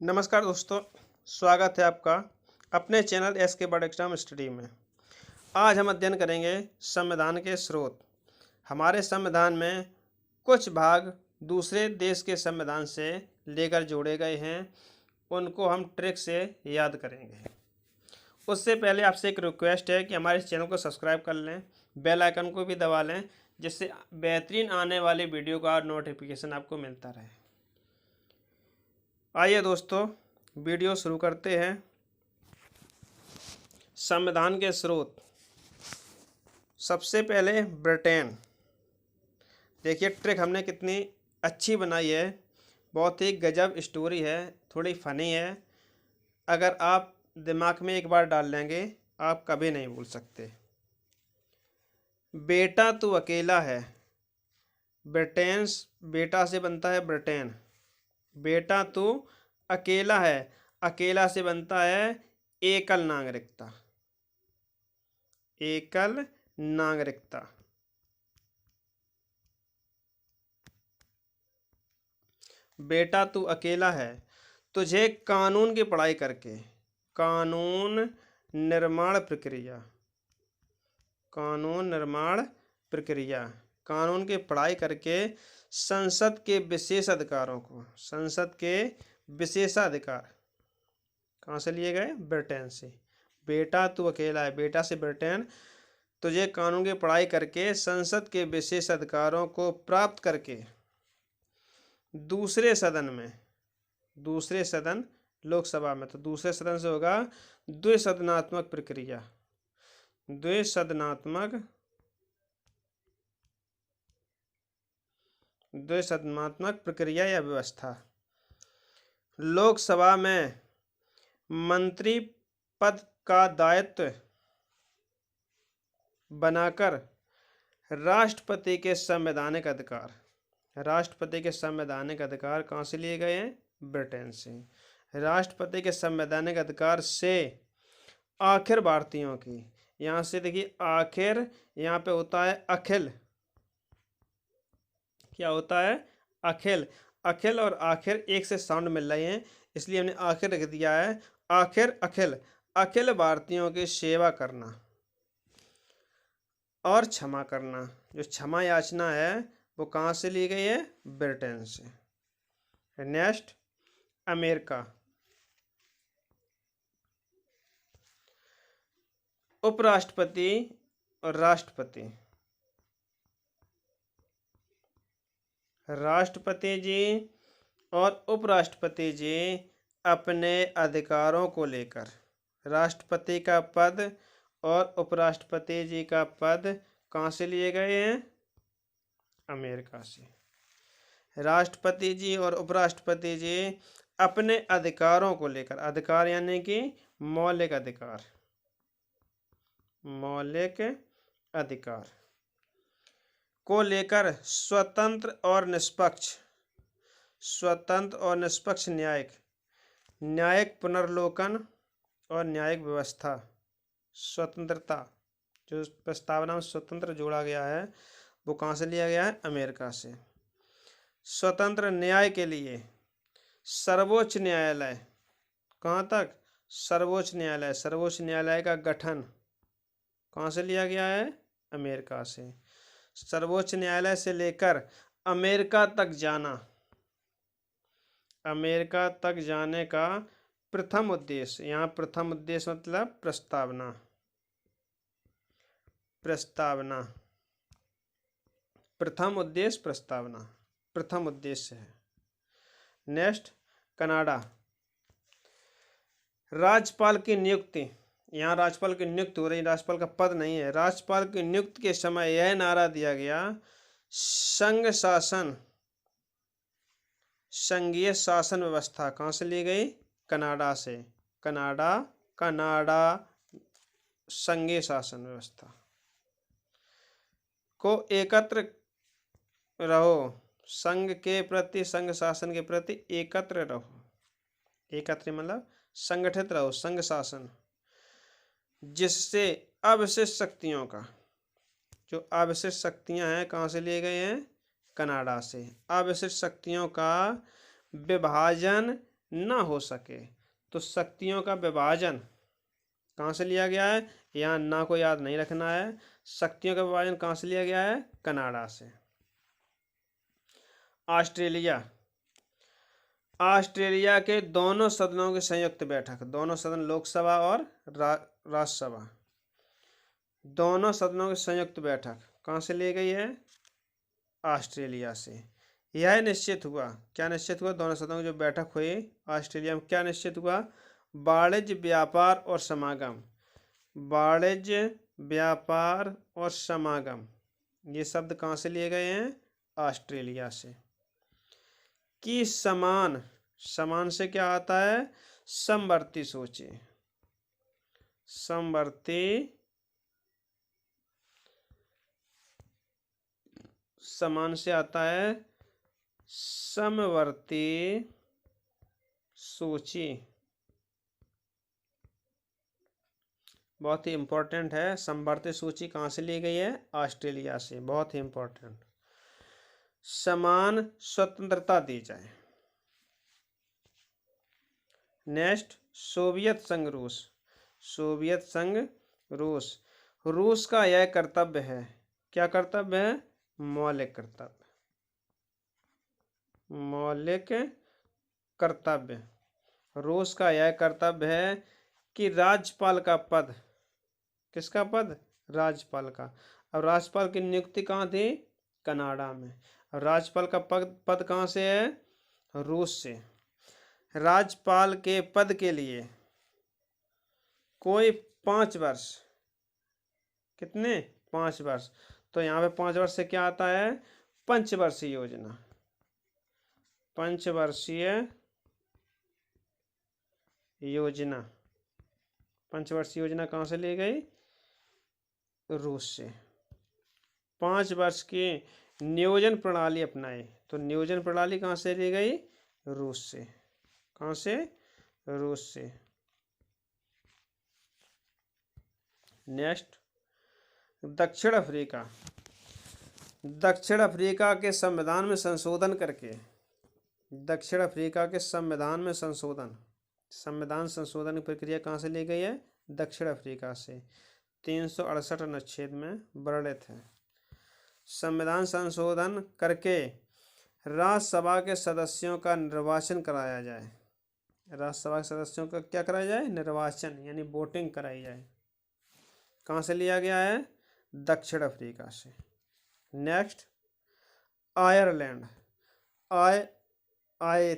नमस्कार दोस्तों, स्वागत है आपका अपने चैनल एस के बर्ड एग्जाम स्टडी में। आज हम अध्ययन करेंगे संविधान के स्रोत। हमारे संविधान में कुछ भाग दूसरे देश के संविधान से लेकर जोड़े गए हैं, उनको हम ट्रिक से याद करेंगे। उससे पहले आपसे एक रिक्वेस्ट है कि हमारे चैनल को सब्सक्राइब कर लें, बेल आइकन को भी दबा लें, जिससे बेहतरीन आने वाले वीडियो का नोटिफिकेशन आपको मिलता रहे। आइए दोस्तों, वीडियो शुरू करते हैं। संविधान के स्रोत। सबसे पहले ब्रिटेन। देखिए ट्रिक हमने कितनी अच्छी बनाई है, बहुत ही गजब स्टोरी है, थोड़ी फनी है। अगर आप दिमाग में एक बार डाल लेंगे आप कभी नहीं भूल सकते। बेटा तू अकेला है। ब्रिटेन बेटा से बनता है ब्रिटेन। बेटा तू अकेला है, अकेला से बनता है एकल नागरिकता। एकल नागरिकता। बेटा तू अकेला है, तुझे कानून की पढ़ाई करके, कानून निर्माण प्रक्रिया, कानून निर्माण प्रक्रिया, कानून की पढ़ाई करके संसद के विशेष अधिकारों को, संसद के विशेषाधिकार कहाँ से लिए गए? ब्रिटेन से। बेटा तू अकेला है, बेटा से ब्रिटेन, तुझे कानून की पढ़ाई करके संसद के विशेष अधिकारों को प्राप्त करके दूसरे सदन में, दूसरे सदन लोकसभा में, तो दूसरे सदन से होगा द्विसदनात्मक प्रक्रिया, द्विसदनात्मक प्रक्रिया या व्यवस्था। लोकसभा में मंत्री पद का दायित्व बनाकर राष्ट्रपति के संवैधानिक अधिकार, राष्ट्रपति के संवैधानिक अधिकार कहाँ से लिए गए हैं? ब्रिटेन से। राष्ट्रपति के संवैधानिक अधिकार से आखिर भारतीयों की, यहाँ से देखिए आखिर, यहाँ पे होता है अखिल, क्या होता है? अखिल। अखिल और आखिर एक से साउंड मिल रहे हैं, इसलिए हमने आखिर रख दिया है। आखिर अखिल, अखिल भारतीयों की सेवा करना और क्षमा करना। जो क्षमा याचना है वो कहाँ से ली गई है? ब्रिटेन से। Next, America. उपराष्ट्रपति और राष्ट्रपति, राष्ट्रपति जी और उपराष्ट्रपति जी अपने अधिकारों को लेकर, राष्ट्रपति का पद और उपराष्ट्रपति जी का पद कहाँ से लिए गए हैं? अमेरिका से। राष्ट्रपति जी और उपराष्ट्रपति जी अपने अधिकारों को लेकर, अधिकार यानी कि मौलिक अधिकार, मौलिक अधिकार को लेकर स्वतंत्र और निष्पक्ष, स्वतंत्र और निष्पक्ष न्यायिक, न्यायिक पुनर्लोकन और न्यायिक व्यवस्था, स्वतंत्रता, जो प्रस्तावना में स्वतंत्र जोड़ा गया है वो कहाँ से लिया गया है? अमेरिका से। स्वतंत्र न्याय के लिए सर्वोच्च न्यायालय, कहाँ तक? सर्वोच्च न्यायालय, सर्वोच्च न्यायालय का गठन कहाँ से लिया गया है? अमेरिका से। सर्वोच्च न्यायालय से लेकर अमेरिका तक जाना, अमेरिका तक जाने का प्रथम उद्देश्य, यहाँ प्रथम उद्देश्य मतलब प्रस्तावना, प्रस्तावना, प्रथम उद्देश्य प्रस्तावना, प्रथम उद्देश्य है। Next, Canada. राज्यपाल की नियुक्ति, यहाँ राज्यपाल की नियुक्ति हो रही, राज्यपाल का पद नहीं है। राज्यपाल की नियुक्ति के समय यह नारा दिया गया, संघ शासन, संघीय शासन व्यवस्था कहाँ से ली गई? कनाडा से। कनाडा, कनाडा संघीय शासन व्यवस्था को एकत्र रहो, संघ के प्रति, संघ शासन के प्रति एकत्र रहो। एकत्र मतलब संगठित रहो, संघ शासन, जिससे अवशिष्ट शक्तियों का, जो अवशिष्ट शक्तियां हैं कहाँ से लिए गए हैं? कनाडा से। अवशिष्ट शक्तियों का विभाजन ना हो सके। तो शक्तियों का विभाजन कहाँ से लिया गया है, यहाँ ना को याद नहीं रखना है। शक्तियों का विभाजन कहाँ से लिया गया है, कनाडा से। ऑस्ट्रेलिया, ऑस्ट्रेलिया के दोनों सदनों की संयुक्त बैठक, दोनों सदन लोकसभा और राज्यसभा, दोनों सदनों की संयुक्त बैठक कहाँ से ली गई है, ऑस्ट्रेलिया से। यह निश्चित हुआ, क्या निश्चित हुआ, दोनों सदनों की जो बैठक हुई ऑस्ट्रेलिया में, क्या निश्चित हुआ, वाणिज्य व्यापार और समागम, वाणिज्य व्यापार और समागम, ये शब्द कहाँ से लिए गए हैं, ऑस्ट्रेलिया से। कि समान, समान से क्या आता है, समवर्ती सोचे, समवर्ती, समान से आता है समवर्ती सूची, बहुत ही इंपॉर्टेंट है। समवर्ती सूची कहाँ से ली गई है, ऑस्ट्रेलिया से, बहुत ही इंपॉर्टेंट। समान स्वतंत्रता दी जाए। नेक्स्ट, सोवियत संघ रूस, सोवियत संघ रूस, रूस का यह कर्तव्य है, क्या कर्तव्य है, मौलिक कर्तव्य, मौलिक कर्तव्य, रूस का यह कर्तव्य है कि राज्यपाल का पद, किसका पद, राज्यपाल का। अब राज्यपाल की नियुक्ति कहाँ थी, कनाडा में। अब राज्यपाल का पद कहाँ से है, रूस से। राज्यपाल के पद के लिए कोई 5 वर्ष, कितने, 5 वर्ष, तो यहाँ पे 5 वर्ष से क्या आता है, पंचवर्षीय योजना, पंचवर्षीय योजना, पंचवर्षीय योजना कहाँ से ली गई, रूस से। 5 वर्ष की नियोजन प्रणाली अपनाई, तो नियोजन प्रणाली कहाँ से ली गई, रूस से, कहाँ से, रूस से। नेक्स्ट, दक्षिण अफ्रीका, दक्षिण अफ्रीका के संविधान में संशोधन करके, दक्षिण अफ्रीका के संविधान में संशोधन, संविधान संशोधन की प्रक्रिया कहाँ से ली गई है, दक्षिण अफ्रीका से। 368 अनुच्छेद में वर्णित है। संविधान संशोधन करके राज्यसभा के सदस्यों का निर्वाचन कराया जाए, राज्यसभा के सदस्यों का क्या कराया जाए, निर्वाचन, यानी वोटिंग कराई जाए। कहाँ से लिया गया है, दक्षिण अफ्रीका से। नेक्स्ट, आयरलैंड, आय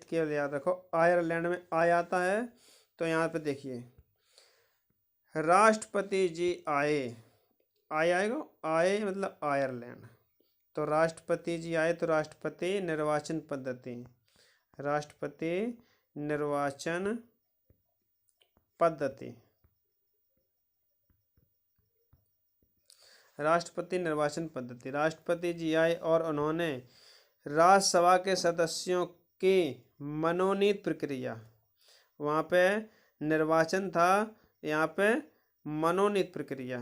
केवल याद रखो, आयरलैंड में आय आता है, तो यहाँ पे देखिए, राष्ट्रपति जी आए, आय आएगा, आय मतलब आयरलैंड, तो राष्ट्रपति जी आए, तो राष्ट्रपति निर्वाचन पद्धति, राष्ट्रपति निर्वाचन पद्धति, राष्ट्रपति निर्वाचन पद्धति, राष्ट्रपति जी आए और उन्होंने राज्यसभा के सदस्यों की मनोनीत प्रक्रिया, वहाँ पे निर्वाचन था, यहाँ पे मनोनीत प्रक्रिया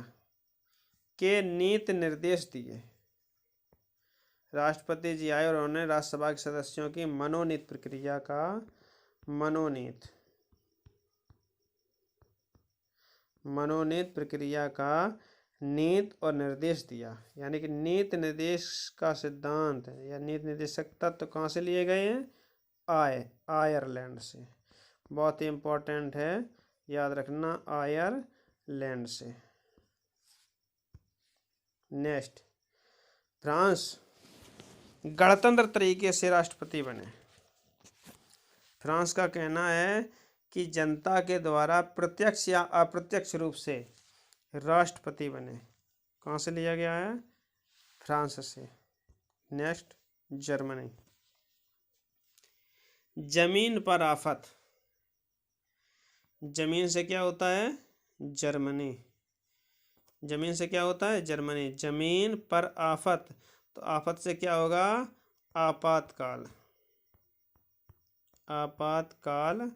के नीति निर्देश दिए। राष्ट्रपति जी आए और उन्होंने राज्यसभा के सदस्यों की मनोनीत प्रक्रिया का, मनोनीत प्रक्रिया का नीति और निर्देश दिया, यानी कि नीति निर्देश का सिद्धांत या नीति निर्देशक तत्व कहाँ से लिए गए हैं, आयरलैंड से। बहुत ही इम्पोर्टेंट है, याद रखना, आयरलैंड से। नेक्स्ट, फ्रांस गणतंत्र तरीके से राष्ट्रपति बने। फ्रांस का कहना है कि जनता के द्वारा प्रत्यक्ष या अप्रत्यक्ष रूप से राष्ट्रपति बने। कहाँ से लिया गया है, फ्रांस से। नेक्स्ट, जर्मनी, जमीन पर आफत, जमीन से क्या होता है, जर्मनी, जमीन से क्या होता है, जर्मनी, जमीन पर आफत, तो आफत से क्या होगा, आपातकाल, आपातकाल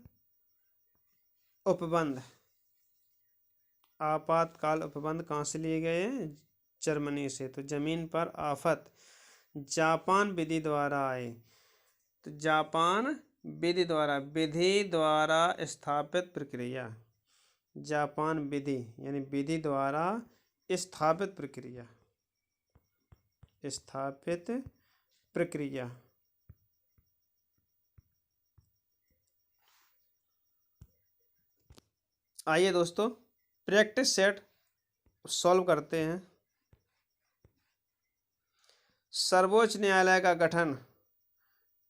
उपबंध, आपातकाल उपबंध कहाँ से लिए गए हैं, जर्मनी से। तो जमीन पर आफत जापान विधि द्वारा आए, तो जापान विधि द्वारा स्थापित प्रक्रिया। जापान विधि यानी विधि द्वारा स्थापित प्रक्रिया। स्थापित प्रक्रिया। आइए दोस्तों प्रैक्टिस सेट सॉल्व करते हैं। सर्वोच्च न्यायालय का गठन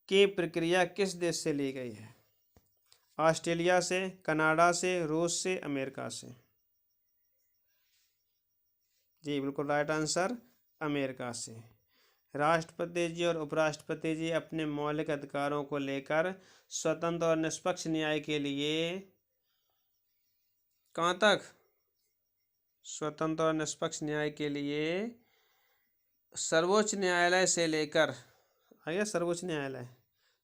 की प्रक्रिया किस देश से ली गई है? ऑस्ट्रेलिया से, कनाडा से, रूस से, अमेरिका से। जी बिल्कुल राइट आंसर अमेरिका से। राष्ट्रपति जी और उपराष्ट्रपति जी अपने मौलिक अधिकारों को लेकर स्वतंत्र और निष्पक्ष न्याय के लिए कहाँ तक? स्वतंत्र और निष्पक्ष न्याय के लिए सर्वोच्च न्यायालय से लेकर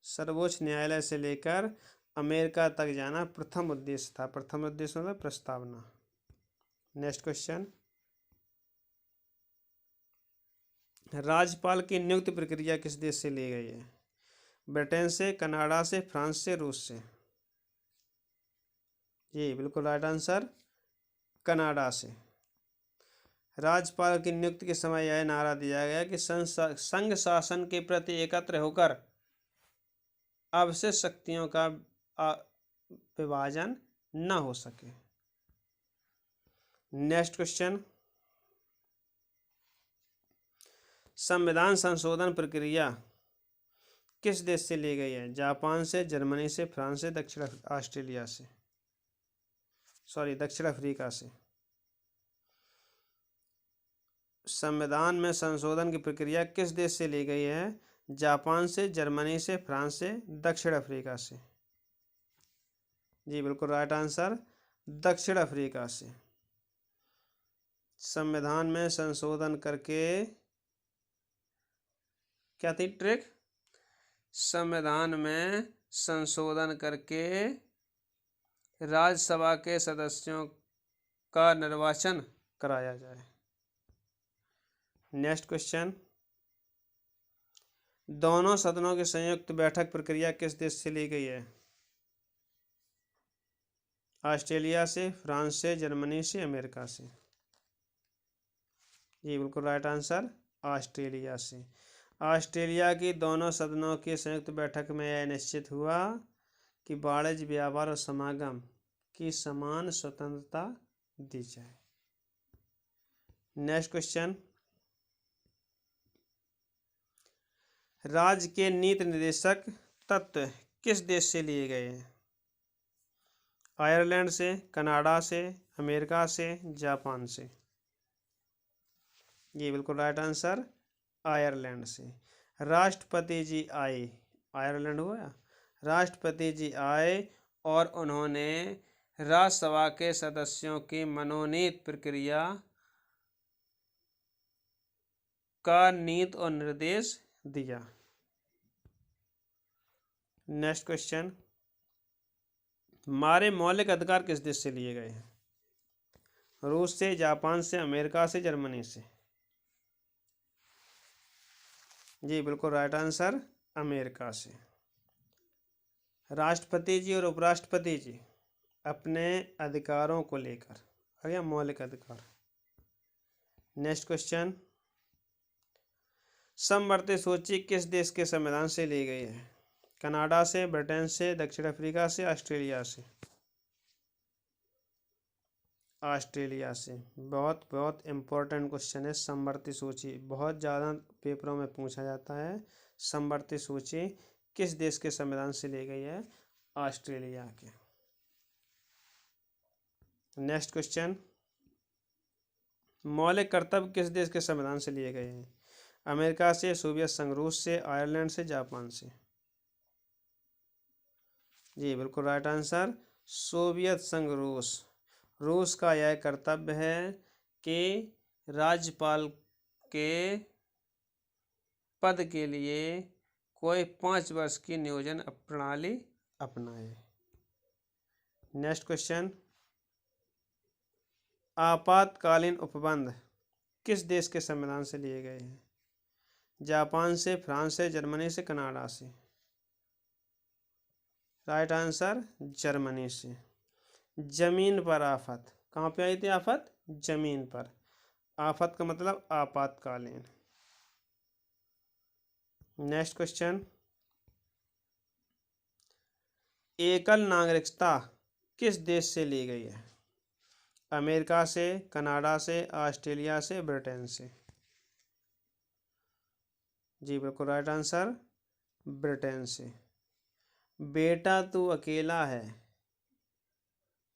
सर्वोच्च न्यायालय से लेकर अमेरिका तक जाना प्रथम उद्देश्य था। प्रथम उद्देश्य मतलब प्रस्तावना। नेक्स्ट क्वेश्चन, राज्यपाल की नियुक्ति प्रक्रिया किस देश से ली गई है? ब्रिटेन से, कनाडा से, फ्रांस से, रूस से। जी बिल्कुल राइट आंसर कनाडा से। राज्यपाल की नियुक्ति के समय यह नारा दिया गया कि संघ शासन के प्रति एकत्र होकर अवशिष्ट शक्तियों का विभाजन न हो सके। नेक्स्ट क्वेश्चन, संविधान संशोधन प्रक्रिया किस देश से ली गई है? जापान से, जर्मनी से, फ्रांस से, दक्षिण अफ्रीका से। संविधान में संशोधन की प्रक्रिया किस देश से ली गई है? जापान से, जर्मनी से, फ्रांस से, दक्षिण अफ्रीका से। जी बिल्कुल राइट आंसर दक्षिण अफ्रीका से। संविधान में संशोधन करके क्या थी ट्रिक? संविधान में संशोधन करके राज्यसभा के सदस्यों का निर्वाचन कराया जाए। नेक्स्ट क्वेश्चन, दोनों सदनों की संयुक्त बैठक प्रक्रिया किस देश से ली गई है? ऑस्ट्रेलिया से, फ्रांस से, जर्मनी से, अमेरिका से। जी बिल्कुल राइट आंसर ऑस्ट्रेलिया से। ऑस्ट्रेलिया की दोनों सदनों की संयुक्त बैठक में यह निश्चित हुआ कि वाणिज्य, व्यापार और समागम की समान स्वतंत्रता दी जाए। नेक्स्ट क्वेश्चन, राज्य के नीति निर्देशक तत्व किस देश से लिए गए हैं? आयरलैंड से, कनाडा से, अमेरिका से, जापान से। ये बिल्कुल राइट आंसर आयरलैंड से। राष्ट्रपति जी आए, आयरलैंड हुआ, राष्ट्रपति जी आए और उन्होंने राज्यसभा के सदस्यों की मनोनीत प्रक्रिया का नीति और निर्देश दिया। नेक्स्ट क्वेश्चन, हमारे मौलिक अधिकार किस देश से लिए गए हैं? रूस से, जापान से, अमेरिका से, जर्मनी से। जी बिल्कुल राइट आंसर अमेरिका से। राष्ट्रपति जी और उपराष्ट्रपति जी अपने अधिकारों को लेकर आ गया मौलिक अधिकार। नेक्स्ट क्वेश्चन, समवर्ती सूची किस देश के संविधान से ली गई है? कनाडा से, ब्रिटेन से, दक्षिण अफ्रीका से, ऑस्ट्रेलिया से। ऑस्ट्रेलिया से। बहुत बहुत इम्पोर्टेंट क्वेश्चन है समवर्ती सूची, बहुत ज़्यादा पेपरों में पूछा जाता है। समवर्ती सूची किस देश के संविधान से ली गई है? ऑस्ट्रेलिया के। नेक्स्ट क्वेश्चन, मौलिक कर्तव्य किस देश के संविधान से लिए गए हैं? अमेरिका से, सोवियत संघ रूस से, आयरलैंड से, जापान से। जी बिल्कुल राइट आंसर सोवियत संघ रूस। रूस का यह कर्तव्य है कि राज्यपाल के पद के लिए कोई 5 वर्ष की नियोजन प्रणाली अपनाए। नेक्स्ट क्वेश्चन, आपातकालीन उपबंध किस देश के संविधान से लिए गए हैं? जापान से, फ्रांस से, जर्मनी से, कनाडा से। राइट आंसर जर्मनी से। जमीन पर आफत, कहाँ पे आई थी आफत? जमीन पर। आफत का मतलब आपातकालीन। नेक्स्ट क्वेश्चन, एकल नागरिकता किस देश से ली गई है? अमेरिका से, कनाडा से, ऑस्ट्रेलिया से, ब्रिटेन से। जी बिल्कुल राइट आंसर ब्रिटेन से। बेटा तू अकेला है,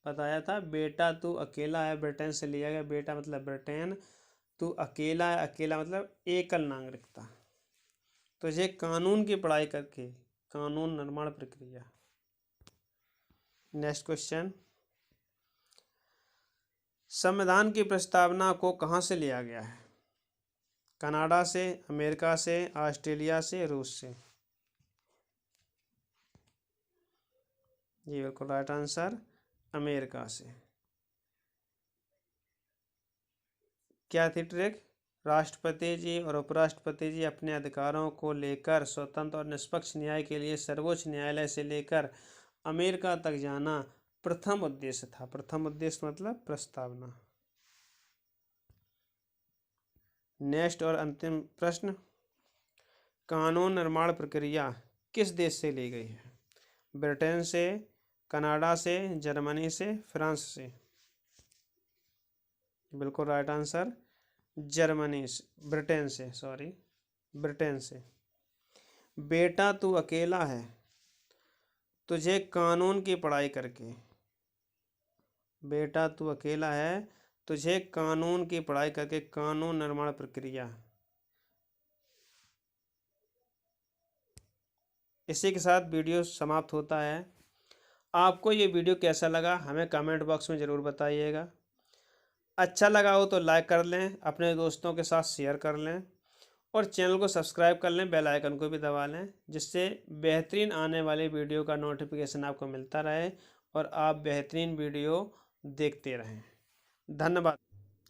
बताया था बेटा तू अकेला है, ब्रिटेन से लिया गया। बेटा मतलब ब्रिटेन, तू अकेला है, अकेला मतलब एकल नागरिकता। तुझे कानून की पढ़ाई करके, कानून निर्माण प्रक्रिया। नेक्स्ट क्वेश्चन, संविधान की प्रस्तावना को कहाँ से लिया गया है? कनाडा से, अमेरिका से, ऑस्ट्रेलिया से, रूस से। जी बिल्कुल राइट आंसर अमेरिका से। क्या थी ट्रिक? राष्ट्रपति जी और उपराष्ट्रपति जी अपने अधिकारों को लेकर स्वतंत्र और निष्पक्ष न्याय के लिए सर्वोच्च न्यायालय से लेकर अमेरिका तक जाना प्रथम उद्देश्य था। प्रथम उद्देश्य मतलब प्रस्तावना। नेक्स्ट और अंतिम प्रश्न, कानून निर्माण प्रक्रिया किस देश से ली गई है? ब्रिटेन से, कनाडा से, जर्मनी से, फ्रांस से। बिल्कुल राइट आंसर जर्मनी से, ब्रिटेन से, सॉरी ब्रिटेन से। बेटा तू अकेला है, तुझे कानून की पढ़ाई करके। बेटा तू अकेला है, तुझे कानून की पढ़ाई करके, कानून निर्माण प्रक्रिया। इसी के साथ वीडियो समाप्त होता है। आपको ये वीडियो कैसा लगा हमें कमेंट बॉक्स में ज़रूर बताइएगा। अच्छा लगा हो तो लाइक कर लें, अपने दोस्तों के साथ शेयर कर लें और चैनल को सब्सक्राइब कर लें, बेल आइकन को भी दबा लें, जिससे बेहतरीन आने वाली वीडियो का नोटिफिकेशन आपको मिलता रहे और आप बेहतरीन वीडियो देखते रहें। धन्यवाद।